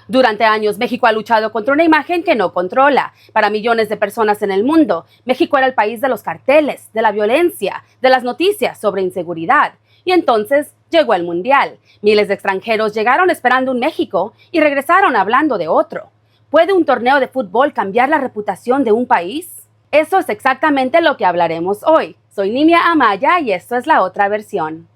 Durante años, México ha luchado contra una imagen que no controla. Para millones de personas en el mundo, México era el país de los carteles, de la violencia, de las noticias sobre inseguridad. Y entonces llegó el Mundial. Miles de extranjeros llegaron esperando un México y regresaron hablando de otro. ¿Puede un torneo de fútbol cambiar la reputación de un país? Eso es exactamente lo que hablaremos hoy. Soy Nimia Amaya y esto es La Otra Versión.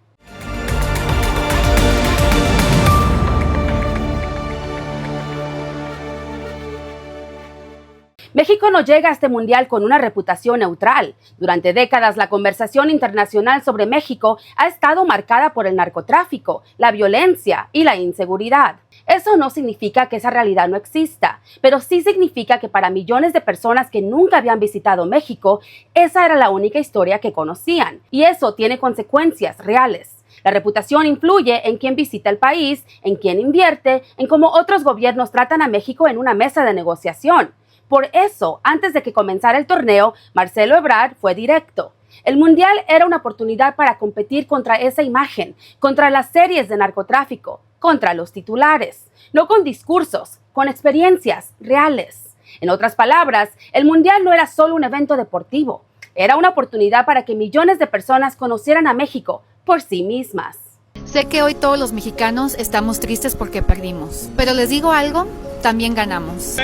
México no llega a este mundial con una reputación neutral. Durante décadas, la conversación internacional sobre México ha estado marcada por el narcotráfico, la violencia y la inseguridad. Eso no significa que esa realidad no exista, pero sí significa que para millones de personas que nunca habían visitado México, esa era la única historia que conocían. Y eso tiene consecuencias reales. La reputación influye en quién visita el país, en quién invierte, en cómo otros gobiernos tratan a México en una mesa de negociación. Por eso, antes de que comenzara el torneo, Marcelo Ebrard fue directo. El Mundial era una oportunidad para competir contra esa imagen, contra las series de narcotráfico, contra los titulares, no con discursos, con experiencias reales. En otras palabras, el Mundial no era solo un evento deportivo, era una oportunidad para que millones de personas conocieran a México por sí mismas. Sé que hoy todos los mexicanos estamos tristes porque perdimos, pero les digo algo, también ganamos.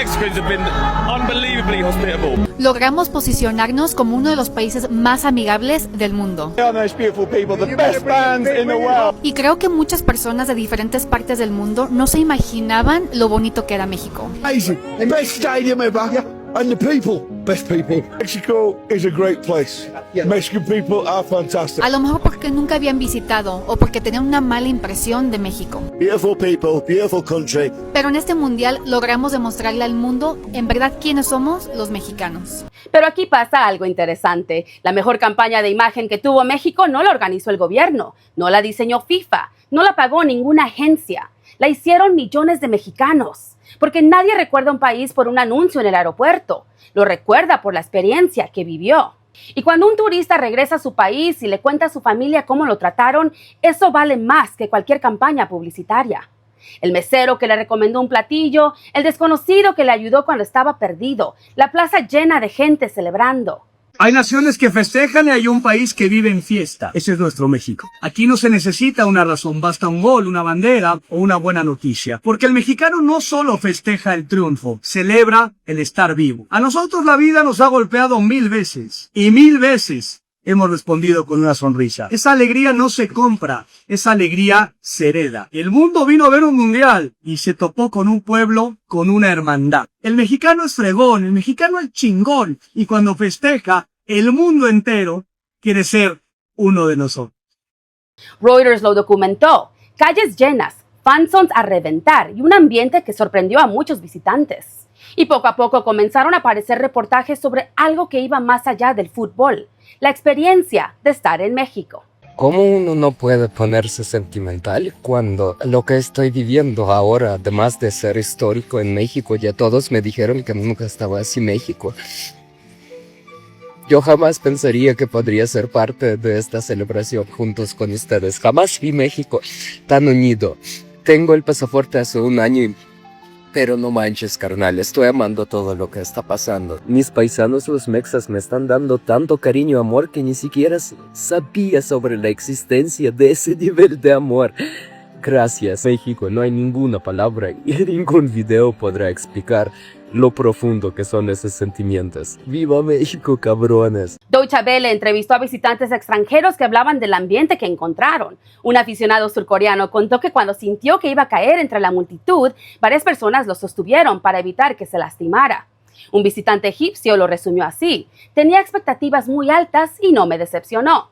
Logramos posicionarnos como uno de los países más amigables del mundo. Y creo que muchas personas de diferentes partes del mundo no se imaginaban lo bonito que era México. And the people, best people. Mexico is a great place. Mexican people are fantastic. A lo mejor porque nunca habían visitado o porque tenían una mala impresión de México. Beautiful people, beautiful country. Pero en este mundial logramos demostrarle al mundo en verdad quiénes somos los mexicanos. Pero aquí pasa algo interesante. La mejor campaña de imagen que tuvo México no la organizó el gobierno, no la diseñó FIFA, no la pagó ninguna agencia. La hicieron millones de mexicanos. Porque nadie recuerda un país por un anuncio en el aeropuerto, lo recuerda por la experiencia que vivió. Y cuando un turista regresa a su país y le cuenta a su familia cómo lo trataron, eso vale más que cualquier campaña publicitaria. El mesero que le recomendó un platillo, el desconocido que le ayudó cuando estaba perdido, la plaza llena de gente celebrando. Hay naciones que festejan y hay un país que vive en fiesta. Ese es nuestro México. Aquí no se necesita una razón, basta un gol, una bandera o una buena noticia. Porque el mexicano no solo festeja el triunfo, celebra el estar vivo. A nosotros la vida nos ha golpeado 1000 veces. Y 1000 veces hemos respondido con una sonrisa. Esa alegría no se compra, esa alegría se hereda. El mundo vino a ver un mundial y se topó con un pueblo, con una hermandad. El mexicano es fregón, el mexicano es chingón. Y cuando festeja, el mundo entero quiere ser uno de nosotros. Reuters lo documentó. Calles llenas, fanzones a reventar y un ambiente que sorprendió a muchos visitantes. Y poco a poco comenzaron a aparecer reportajes sobre algo que iba más allá del fútbol, la experiencia de estar en México. ¿Cómo uno no puede ponerse sentimental cuando lo que estoy viviendo ahora, además de ser histórico en México, ya todos me dijeron que nunca estaba así México? Yo jamás pensaría que podría ser parte de esta celebración juntos con ustedes. Jamás vi México tan unido. Tengo el pasaporte hace un año pero no manches, carnal, estoy amando todo lo que está pasando. Mis paisanos los mexas me están dando tanto cariño, amor, que ni siquiera sabía sobre la existencia de ese nivel de amor. Gracias, México, no hay ninguna palabra y ningún video podrá explicar lo profundo que son esos sentimientos. ¡Viva México, cabrones! Deutsche Welle entrevistó a visitantes extranjeros que hablaban del ambiente que encontraron. Un aficionado surcoreano contó que cuando sintió que iba a caer entre la multitud, varias personas lo sostuvieron para evitar que se lastimara. Un visitante egipcio lo resumió así: tenía expectativas muy altas y no me decepcionó.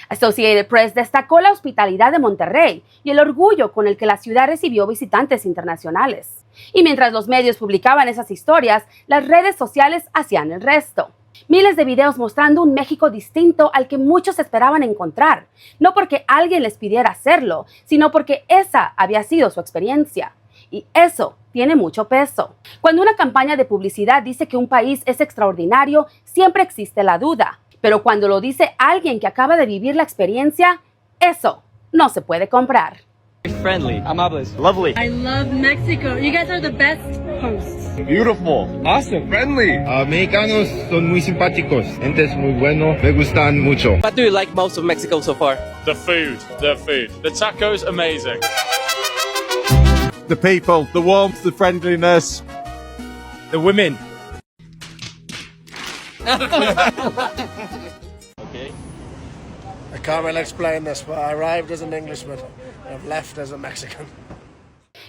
Associated Press destacó la hospitalidad de Monterrey y el orgullo con el que la ciudad recibió visitantes internacionales. Y mientras los medios publicaban esas historias, las redes sociales hacían el resto. Miles de videos mostrando un México distinto al que muchos esperaban encontrar, no porque alguien les pidiera hacerlo, sino porque esa había sido su experiencia. Y eso tiene mucho peso. Cuando una campaña de publicidad dice que un país es extraordinario, siempre existe la duda. Pero cuando lo dice alguien que acaba de vivir la experiencia, eso no se puede comprar. Friendly, amables, lovely. I love Mexico. You guys are the best hosts. Beautiful, awesome, friendly. Mexicanos son muy simpáticos, gente es muy bueno, me gustan mucho. What do you like most of Mexico so far? The food. The tacos, amazing. The people, the warmth, the friendliness, The women. I can't really explain this, but I arrived as an Englishman and I've left as a Mexican.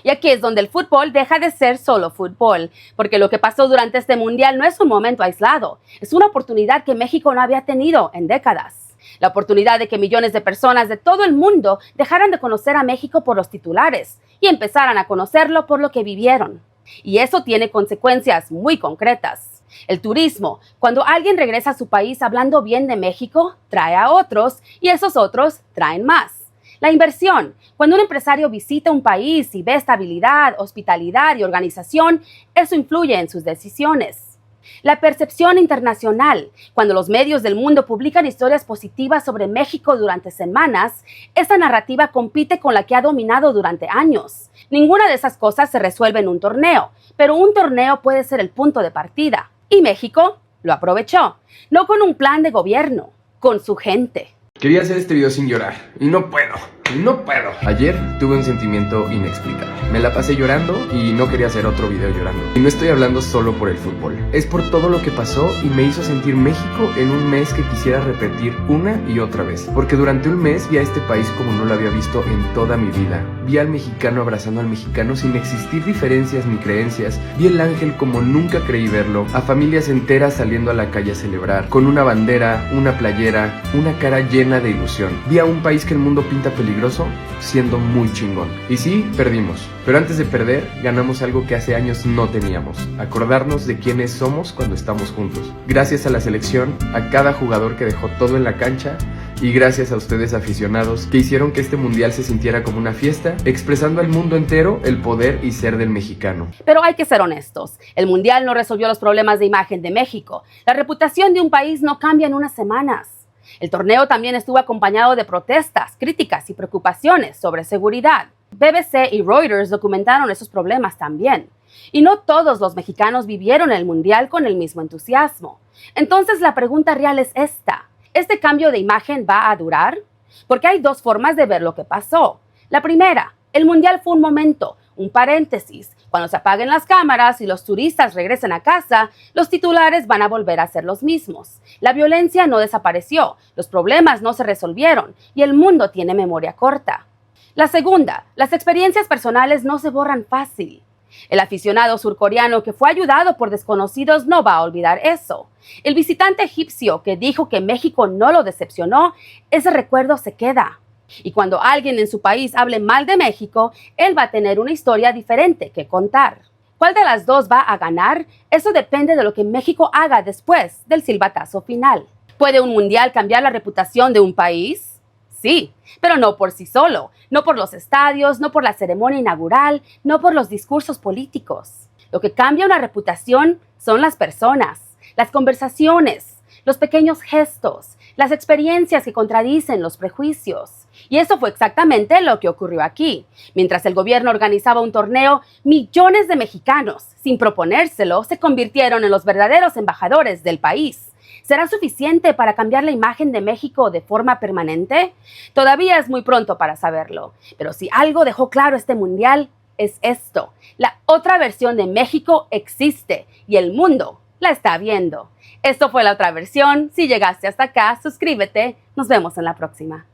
Y aquí es donde el fútbol deja de ser solo fútbol, porque lo que pasó durante este mundial no es un momento aislado, es una oportunidad que México no había tenido en décadas. La oportunidad de que millones de personas de todo el mundo dejaran de conocer a México por los titulares y empezaran a conocerlo por lo que vivieron. Y eso tiene consecuencias muy concretas. El turismo, cuando alguien regresa a su país hablando bien de México, trae a otros y esos otros traen más. La inversión, cuando un empresario visita un país y ve estabilidad, hospitalidad y organización, eso influye en sus decisiones. La percepción internacional, cuando los medios del mundo publican historias positivas sobre México durante semanas, esa narrativa compite con la que ha dominado durante años. Ninguna de esas cosas se resuelve en un torneo, pero un torneo puede ser el punto de partida. Y México lo aprovechó, no con un plan de gobierno, con su gente. Quería hacer este video sin llorar, y no puedo. Ayer tuve un sentimiento inexplicable. Me la pasé llorando y no quería hacer otro video llorando. Y no estoy hablando solo por el fútbol. Es por todo lo que pasó y me hizo sentir México en un mes que quisiera repetir una y otra vez. Porque durante un mes vi a este país como no lo había visto en toda mi vida. Vi al mexicano abrazando al mexicano sin existir diferencias ni creencias. Vi el ángel como nunca creí verlo. A familias enteras saliendo a la calle a celebrar. Con una bandera, una playera, una cara llena de ilusión. Vi a un país que el mundo pinta peligroso siendo muy chingón. Y sí, perdimos. Pero antes de perder, ganamos algo que hace años no teníamos. Acordarnos de quiénes somos cuando estamos juntos. Gracias a la selección, a cada jugador que dejó todo en la cancha y gracias a ustedes aficionados que hicieron que este mundial se sintiera como una fiesta, expresando al mundo entero el poder y ser del mexicano. Pero hay que ser honestos, el mundial no resolvió los problemas de imagen de México. La reputación de un país no cambia en unas semanas. El torneo también estuvo acompañado de protestas, críticas y preocupaciones sobre seguridad. BBC y Reuters documentaron esos problemas también. Y no todos los mexicanos vivieron el mundial con el mismo entusiasmo. Entonces la pregunta real es esta: ¿este cambio de imagen va a durar? Porque hay dos formas de ver lo que pasó. La primera, el mundial fue un momento, un paréntesis. Cuando se apaguen las cámaras y los turistas regresen a casa, los titulares van a volver a ser los mismos. La violencia no desapareció, los problemas no se resolvieron y el mundo tiene memoria corta. La segunda, las experiencias personales no se borran fácil. El aficionado surcoreano que fue ayudado por desconocidos no va a olvidar eso. El visitante egipcio que dijo que México no lo decepcionó, ese recuerdo se queda. Y cuando alguien en su país hable mal de México, él va a tener una historia diferente que contar. ¿Cuál de las dos va a ganar? Eso depende de lo que México haga después del silbatazo final. ¿Puede un mundial cambiar la reputación de un país? Sí, pero no por sí solo, no por los estadios, no por la ceremonia inaugural, no por los discursos políticos. Lo que cambia una reputación son las personas, las conversaciones, los pequeños gestos, las experiencias que contradicen los prejuicios. Y eso fue exactamente lo que ocurrió aquí. Mientras el gobierno organizaba un torneo, millones de mexicanos, sin proponérselo, se convirtieron en los verdaderos embajadores del país. ¿Será suficiente para cambiar la imagen de México de forma permanente? Todavía es muy pronto para saberlo. Pero si algo dejó claro este mundial, es esto: la otra versión de México existe y el mundo la está viendo. Esto fue La Otra Versión. Si llegaste hasta acá, suscríbete. Nos vemos en la próxima.